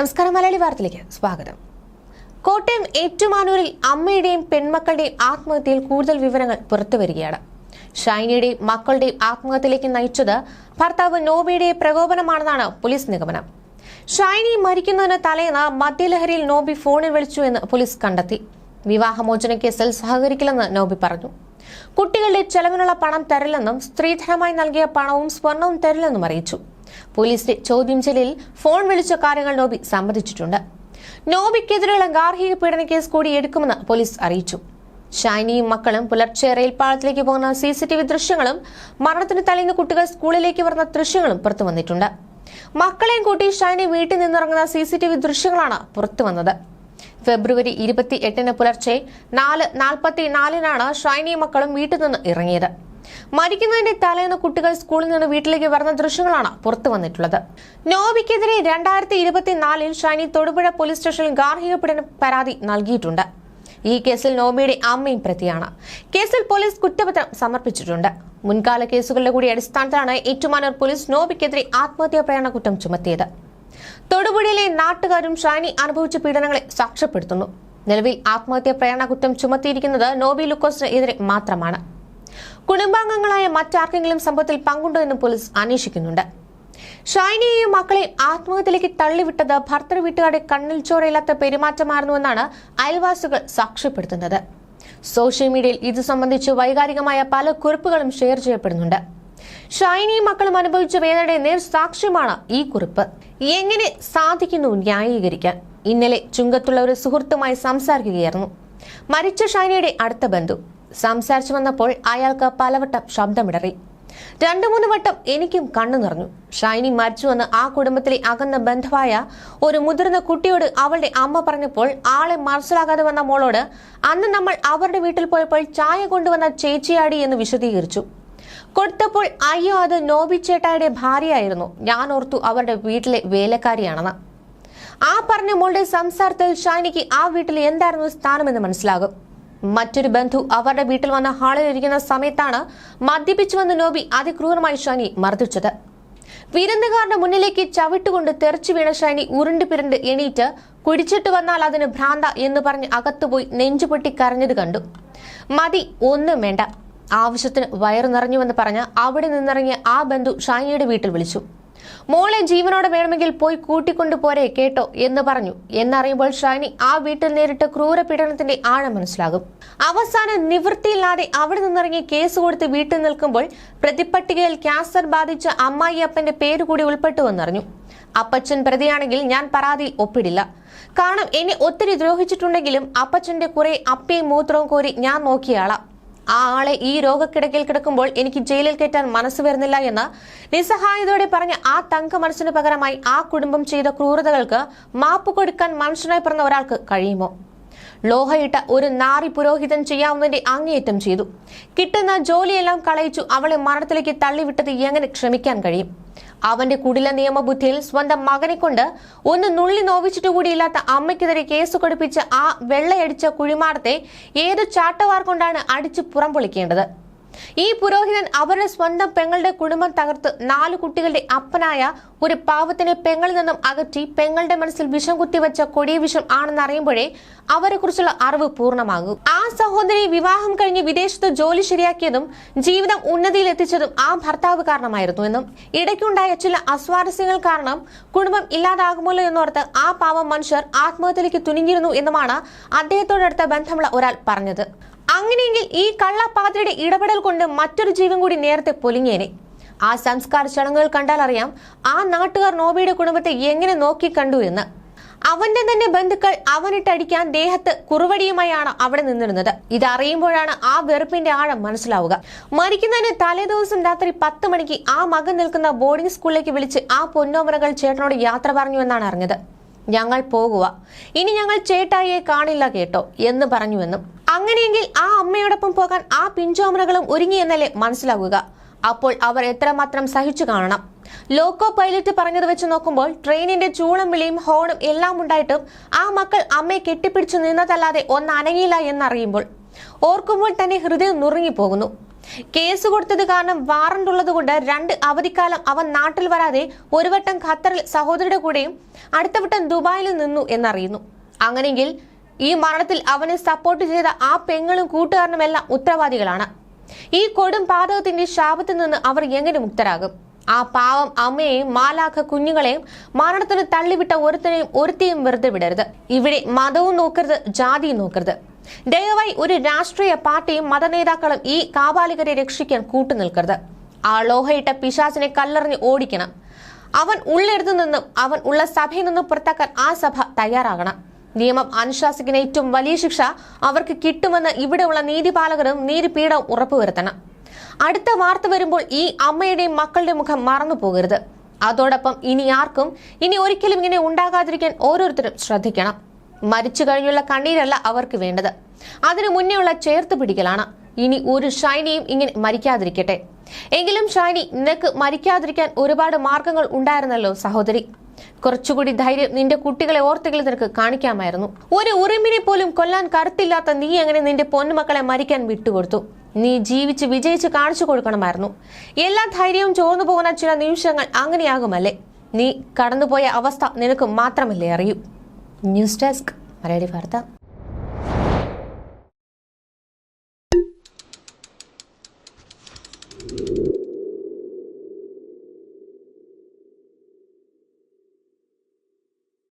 നമസ്കാരം. മലയാളി വാർത്തയിലേക്ക് സ്വാഗതം. കോട്ടയം ഏറ്റുമാനൂരിൽ അമ്മയുടെയും പെൺമക്കളുടെയും ആത്മഹത്യയിൽ കൂടുതൽ വിവരങ്ങൾ പുറത്തുവരികയാണ്. ഷൈനിയുടെയും മക്കളുടെയും ആത്മഹത്യയിലേക്ക് നയിച്ചത് ഭർത്താവ് നോബിയുടെ പ്രകോപനമാണെന്നാണ് പോലീസ് നിഗമനം. ഷൈനി മരിക്കുന്നതിന് തലേന്ന് മദ്യലഹരിയിൽ നോബി ഫോണിൽ വിളിച്ചു എന്ന് പോലീസ് കണ്ടെത്തി. വിവാഹമോചന കേസിൽ സഹകരിക്കില്ലെന്ന് നോബി പറഞ്ഞു. കുട്ടികളുടെ ചെലവിനുള്ള പണം തരില്ലെന്നും സ്ത്രീധനമായി നൽകിയ പണവും സ്വർണവും തരില്ലെന്നും അറിയിച്ചു. പോലീസിന്റെ ചോദ്യം ചെയ്യലിൽ ഫോൺ വിളിച്ച കാര്യങ്ങൾ നോബി സമ്മതിച്ചിട്ടുണ്ട്. നോബിക്കെതിരെയുള്ള ഗാർഹിക പീഡന കേസ് കൂടി എടുക്കുമെന്ന് പോലീസ് അറിയിച്ചു. ഷൈനിയും മക്കളും പുലർച്ചെ റെയിൽപാളത്തിലേക്ക് പോകുന്ന CCTV ദൃശ്യങ്ങളും മരണത്തിന് തലേന്ന് കുട്ടികൾ സ്കൂളിലേക്ക് വരുന്ന ദൃശ്യങ്ങളും പുറത്തു വന്നിട്ടുണ്ട്. മക്കളെയും കൂട്ടി ഷൈനി വീട്ടിൽ നിന്നിറങ്ങുന്ന CCTV ദൃശ്യങ്ങളാണ് പുറത്തു വന്നത്. ഫെബ്രുവരി 28 പുലർച്ചെ 4:44 ഷൈനിയും മക്കളും വീട്ടിൽ നിന്ന് ഇറങ്ങിയത്. മരിക്കുന്നതിന്റെ തലേന്ന് കുട്ടികൾ സ്കൂളിൽ നിന്ന് വീട്ടിലേക്ക് വരുന്ന ദൃശ്യങ്ങളാണ് പുറത്തു വന്നിട്ടുള്ളത്. നോബിക്കെതിരെ 2024 ഷൈനി തൊടുപുഴ പോലീസ് സ്റ്റേഷനിൽ ഗാർഹിക പീഡന പരാതി നൽകിയിട്ടുണ്ട്. ഈ കേസിൽ നോബിയുടെ അമ്മയും പ്രതിയാണ്. കേസിൽ പോലീസ് കുറ്റപത്രം സമർപ്പിച്ചിട്ടുണ്ട്. മുൻകാല കേസുകളുടെ കൂടി അടിസ്ഥാനത്തിലാണ് ഏറ്റുമാനൂർ പോലീസ് നോബിക്കെതിരെ ആത്മഹത്യാ പ്രേരണ കുറ്റം ചുമത്തിയത്. തൊടുപുഴയിലെ നാട്ടുകാരും ഷൈനി അനുഭവിച്ച പീഡനങ്ങളെ സാക്ഷ്യപ്പെടുത്തുന്നു. നിലവിൽ ആത്മഹത്യാ പ്രേരണ കുറ്റം ചുമത്തിയിരിക്കുന്നത് നോബി ലൂക്കോസിന് എതിരെ മാത്രമാണ്. കുടുംബാംഗങ്ങളായ മറ്റാർക്കെങ്കിലും സംഭവത്തിൽ പങ്കുണ്ടോ എന്നും പോലീസ് അന്വേഷിക്കുന്നുണ്ട്. ഷൈനിയെയും മക്കളെയും ആത്മഹത്യയിലേക്ക് തള്ളിവിട്ടത് ഭർത്തൃ വീട്ടുകാരുടെ കണ്ണിൽ ചോരയില്ലാത്ത പെരുമാറ്റമായിരുന്നുവെന്നാണ് അയൽവാസികൾ സാക്ഷ്യപ്പെടുത്തുന്നത്. സോഷ്യൽ മീഡിയയിൽ ഇത് സംബന്ധിച്ച് വൈകാരികമായ പല കുറിപ്പുകളും ഷെയർ ചെയ്യപ്പെടുന്നുണ്ട്. ഷൈനിയും മക്കളും അനുഭവിച്ച വേദനയുടെ നേർ സാക്ഷ്യമാണ് ഈ കുറിപ്പ്. എങ്ങനെ സാധിക്കുന്നു ന്യായീകരിക്കാൻ? ഇന്നലെ ചുങ്കത്തുള്ള ഒരു സുഹൃത്തുമായി സംസാരിക്കുകയായിരുന്നു മരിച്ച ഷൈനിയുടെ അടുത്ത ബന്ധു. സംസാരിച്ചു വന്നപ്പോൾ അയാൾക്ക് പലവട്ടം ശബ്ദമിടറി. 2-3 വട്ടം എനിക്കും കണ്ണു നിറഞ്ഞു. ഷൈനി മരിച്ചുവെന്ന് ആ കുടുംബത്തിലെ അകന്ന ബന്ധുവായ ഒരു മുതിർന്ന കുട്ടിയോട് അവളുടെ അമ്മ പറഞ്ഞപ്പോൾ ആളെ മനസ്സിലാകാതെ വന്ന മോളോട് അന്ന് നമ്മൾ അവരുടെ വീട്ടിൽ പോയപ്പോൾ ചായ കൊണ്ടുവന്ന ചേച്ചിയാടി എന്ന് വിശദീകരിച്ചു. കൊടുത്തപ്പോൾ അയ്യോ, അത് നോബി ചേട്ടായുടെ ഭാര്യയായിരുന്നു. ഞാൻ ഓർത്തു അവരുടെ വീട്ടിലെ വേലക്കാരിയാണെന്ന്. ആ പറഞ്ഞ മോളുടെ സംസാരത്തിൽ ഷൈനിക്ക് ആ വീട്ടിൽ എന്തായിരുന്നു സ്ഥാനമെന്ന് മനസ്സിലാകും. മറ്റൊരു ബന്ധു അവരുടെ വീട്ടിൽ വന്ന ഹാളിൽ ഇരിക്കുന്ന സമയത്താണ് മദ്യപിച്ചുവെന്ന് നോബി അതിക്രൂരമായി ഷൈനി മർദ്ദിച്ചത്. വിരുന്നുകാരുടെ മുന്നിലേക്ക് ചവിട്ടുകൊണ്ട് തെറിച്ചു വീണ ഷൈനി ഉരുണ്ട് പിരണ്ട് എണീറ്റ് കുടിച്ചിട്ട് വന്നാൽ അതിന് ഭ്രാന്ത എന്ന് പറഞ്ഞ് അകത്തുപോയി നെഞ്ചുപൊട്ടി കരഞ്ഞത് കണ്ടു. മതി, ഒന്നും വേണ്ട, ആവശ്യത്തിന് വയറു നിറഞ്ഞുവെന്ന് പറഞ്ഞ് അവിടെ നിന്നിറങ്ങിയ ആ ബന്ധു ഷൈനിയുടെ വീട്ടിൽ വിളിച്ചു. മോളെ ജീവനോടെ വേണമെങ്കിൽ പോയി കൂട്ടിക്കൊണ്ടു പോരെ കേട്ടോ എന്ന് പറഞ്ഞു. എന്നറിയുമ്പോൾ ഷൈനി ആ വീട്ടിൽ നേരിട്ട് ക്രൂര പീഡനത്തിന്റെ ആഴം മനസ്സിലാകും. അവസാനം നിവൃത്തിയില്ലാതെ അവിടെ നിന്നിറങ്ങി കേസ് കൊടുത്ത് വീട്ടിൽ നിൽക്കുമ്പോൾ പ്രതിപട്ടികയിൽ ക്യാൻസർ ബാധിച്ച അമ്മായി അപ്പന്റെ പേരുകൂടി ഉൾപ്പെട്ടുവെന്നറിഞ്ഞു. അപ്പച്ചൻ പ്രതിയാണെങ്കിൽ ഞാൻ പരാതിയിൽ ഒപ്പിടില്ല. കാരണം എന്നെ ഒത്തിരി ദ്രോഹിച്ചിട്ടുണ്ടെങ്കിലും അപ്പച്ചന്റെ കുറെ അപ്പയും മൂത്രവും കോരി ഞാൻ നോക്കിയാളാ. ആ ആളെ ഈ രോഗക്കിടക്കയിൽ കിടക്കുമ്പോൾ എനിക്ക് ജയിലിൽ കയറ്റാൻ മനസ്സ് വരുന്നില്ല എന്ന് നിസ്സഹായതയോടെ പറഞ്ഞ ആ തങ്ക മനസ്സിന് പകരമായി ആ കുടുംബം ചെയ്ത ക്രൂരതകൾക്ക് മാപ്പ് കൊടുക്കാൻ മനുഷ്യനായി പറഞ്ഞ ഒരാൾക്ക് കഴിയുമോ? ലോഹയിട്ട ഒരു നാറി പുരോഹിതൻ ചെയ്യാവുന്നതിന്റെ അങ്ങേയറ്റം ചെയ്തു. കിട്ടുന്ന ജോലിയെല്ലാം കളയിച്ചു അവളെ മരണത്തിലേക്ക് തള്ളിവിട്ടത് എങ്ങനെ ക്ഷമിക്കാൻ കഴിയും? അവന്റെ കുടില നിയമബുദ്ധിയിൽ സ്വന്തം മകനെ കൊണ്ട് ഒന്ന് നുള്ളി നോവിച്ചിട്ടുകൂടിയില്ലാത്ത അമ്മയ്ക്കെതിരെ കേസ് കൊടുപ്പിച്ച ആ വെള്ളയടിച്ച കുഴിമാടത്തെ ഏതു ചാട്ടവാർ കൊണ്ടാണ് അടിച്ചു പുറംപൊളിക്കേണ്ടത്? ഈ പുരോഹിതൻ അവരുടെ സ്വന്തം പെങ്ങളുടെ കുടുംബം തകർത്ത് 4 കുട്ടികളുടെ അപ്പനായ ഒരു പാവത്തിനെ പെങ്ങളിൽ നിന്നും അകറ്റി പെങ്ങളുടെ മനസ്സിൽ വിഷം കുത്തിവെച്ച കൊടിയ വിഷം ആണെന്ന് അറിയുമ്പോഴേ അവരെ കുറിച്ചുള്ള അറിവ് പൂർണ്ണമാകും. ആ സഹോദരി വിവാഹം കഴിഞ്ഞ് വിദേശത്ത് ജോലി ശരിയാക്കിയതും ജീവിതം ഉന്നതിയിൽ എത്തിച്ചതും ആ ഭർത്താവ് കാരണമായിരുന്നു എന്നും ഇടയ്ക്കുണ്ടായ ചില അസ്വാരസ്യങ്ങൾ കാരണം കുടുംബം ഇല്ലാതാകുമല്ലോ എന്നോർത്ത് ആ പാവം മനുഷ്യർ ആത്മഹത്യയിലേക്ക് തുനിഞ്ഞിരുന്നു എന്നുമാണ് അദ്ദേഹത്തോടടുത്ത ബന്ധമുള്ള ഒരാൾ പറഞ്ഞത്. അങ്ങനെയെങ്കിൽ ഈ കള്ളപ്പാതിയുടെ ഇടപെടൽ കൊണ്ട് മറ്റൊരു ജീവൻ കൂടി നേരത്തെ പൊലിഞ്ഞേനെ. ആ സംസ്കാര ചടങ്ങുകൾ കണ്ടാൽ അറിയാം ആ നാട്ടുകാർ നോബിയുടെ കുടുംബത്തെ എങ്ങനെ നോക്കി കണ്ടു എന്ന്. അവന്റെ തന്നെ ബന്ധുക്കൾ അവനിട്ടടിക്കാൻ ദേഹത്ത് കുറുവടിയുമായാണ് അവിടെ നിന്നിരുന്നത്. ഇതറിയുമ്പോഴാണ് ആ വെറുപ്പിന്റെ ആഴം മനസ്സിലാവുക. മരിക്കുന്നതിന് തലേദിവസം രാത്രി 10 മണിക്ക് ആ മകൻ നിൽക്കുന്ന ബോർഡിംഗ് സ്കൂളിലേക്ക് വിളിച്ച് ആ പൊന്നോമനകൾ ചേട്ടനോട് യാത്ര പറഞ്ഞു എന്നാണ് അറിഞ്ഞത്. ഞങ്ങൾ പോകുക, ഇനി ഞങ്ങൾ ചേട്ടായിയെ കാണില്ല കേട്ടോ എന്ന് പറഞ്ഞുവെന്നും. അങ്ങനെയെങ്കിൽ ആ അമ്മയോടൊപ്പം പോകാൻ ആ പിഞ്ചോമനകളും ഒരുങ്ങിയെന്നല്ലേ മനസ്സിലാവുക. അപ്പോൾ അവർ എത്രമാത്രം സഹിച്ചു കാണണം. ലോക്കോ പൈലറ്റ് പറഞ്ഞത് വെച്ച് നോക്കുമ്പോൾ ട്രെയിനിന്റെ ചൂളം വിളിയും ഹോണും എല്ലാം ഉണ്ടായിട്ടും ആ മക്കൾ അമ്മയെ കെട്ടിപ്പിടിച്ചു നിന്നതല്ലാതെ ഒന്ന് അനങ്ങിയില്ല എന്നറിയുമ്പോൾ ഓർക്കുമ്പോൾ തന്നെ ഹൃദയം നുറുങ്ങിപ്പോകുന്നു. കേസ് കൊടുത്തത് കാരണം വാറണ്ട് ഉള്ളതുകൊണ്ട് 2 അവധിക്കാലം അവൻ നാട്ടിൽ വരാതെ ഒരു വട്ടം ഖത്തറിൽ സഹോദരിയുടെ കൂടെയും അടുത്ത വട്ടം ദുബായിൽ നിന്നു എന്നറിയുന്നു. അങ്ങനെയെങ്കിൽ ഈ മരണത്തിൽ അവനെ സപ്പോർട്ട് ചെയ്ത ആ പെങ്ങളും കൂട്ടുകാരനുമെല്ലാം ഉത്തരവാദികളാണ്. ഈ കൊടും പാതകത്തിന്റെ ശാപത്തിൽ നിന്ന് അവർ എങ്ങനെ മുക്തരാകും? ആ പാവം അമ്മയെയും മാലാഖ കുഞ്ഞുങ്ങളെയും മരണത്തിന് തള്ളിവിട്ട ഒരുത്തിയും വെറുതെ വിടരുത്. ഇവിടെ മതവും നോക്കരുത്, ജാതിയും നോക്കരുത്. ദയവായി ഒരു രാഷ്ട്രീയ പാർട്ടിയും മതനേതാക്കളും ഈ കാബാലികരെ രക്ഷിക്കാൻ കൂട്ടുനിൽക്കരുത്. ആ ലോഹയിട്ട പിശാചിനെ കല്ലെറിഞ്ഞ് ഓടിക്കണം. അവൻ ഉള്ളിടത്തു നിന്നും അവൻ ഉള്ള സഭയിൽ നിന്നും പുറത്താക്കാൻ ആ സഭ തയ്യാറാകണം. നിയമം അനുശാസിക്കുന്ന ഏറ്റവും വലിയ ശിക്ഷ അവർക്ക് കിട്ടുമെന്ന് ഇവിടെയുള്ള നീതിപാലകരും നീതിപീഠവും ഉറപ്പുവരുത്തണം. അടുത്ത വാർത്ത വരുമ്പോൾ ഈ അമ്മയുടെയും മക്കളുടെ മുഖം മറന്നു പോകരുത്. അതോടൊപ്പം ഇനി ഒരിക്കലും ഇങ്ങനെ ഉണ്ടാകാതിരിക്കാൻ ഓരോരുത്തരും ശ്രദ്ധിക്കണം. മരിച്ചു കഴിഞ്ഞുള്ള കണ്ണീരല്ല അവർക്ക് വേണ്ടത്, അതിനു മുന്നേയുള്ള ചേർത്ത് പിടിക്കലാണ്. ഇനി ഒരു ഷൈനിയും ഇങ്ങനെ മരിക്കാതിരിക്കട്ടെ. എങ്കിലും ഷൈനി, നിനക്ക് മരിക്കാതിരിക്കാൻ ഒരുപാട് മാർഗങ്ങൾ ഉണ്ടായിരുന്നല്ലോ സഹോദരി. കുറച്ചുകൂടി ധൈര്യം നിന്റെ കുട്ടികളെ ഓർത്തെങ്കിലും നിനക്ക് കാണിക്കാമായിരുന്നു. ഒരു ഉറുമ്പിനെ പോലും കൊല്ലാൻ കരുത്തില്ലാത്ത നീ എങ്ങനെ നിന്റെ പൊന്നുമക്കളെ മരിക്കാൻ വിട്ടുകൊടുത്തു? നീ ജീവിച്ച് വിജയിച്ച് കാണിച്ചു കൊടുക്കണമായിരുന്നു. എല്ലാ ധൈര്യവും ചോർന്നു പോകുന്ന ചില നിമിഷങ്ങൾ അങ്ങനെയാകുമല്ലേ? നീ കടന്നുപോയ അവസ്ഥ നിനക്ക് മാത്രമല്ലേ അറിയൂ. ന്യൂസ് ഡെസ്ക് മലയാളി വാർത്ത.